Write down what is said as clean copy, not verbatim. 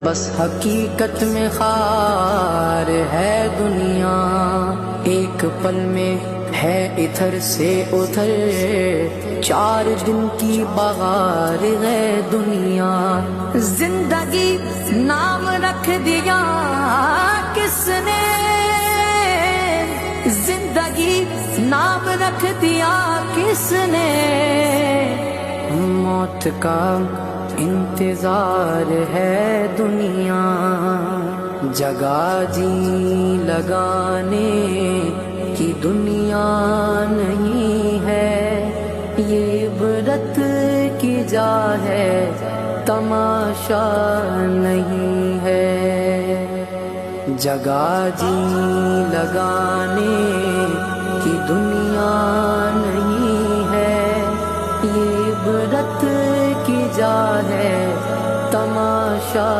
بس حقیقت میں خار ہے دنیا، ایک پل میں ہے ادھر سے ادھر، 4 دن کی بہار ہے دنیا۔ زندگی نام رکھ دیا کس نے، زندگی نام رکھ دیا کس نے، موت کا انتظار ہے دنیا۔ جگہ جی لگانے کی دنیا نہیں ہے، یہ عبرت کی جا ہے تماشا نہیں ہے۔ جگہ جی لگانے کی دنیا نہیں ہے، یہ عبرت کی جا ہے تماشا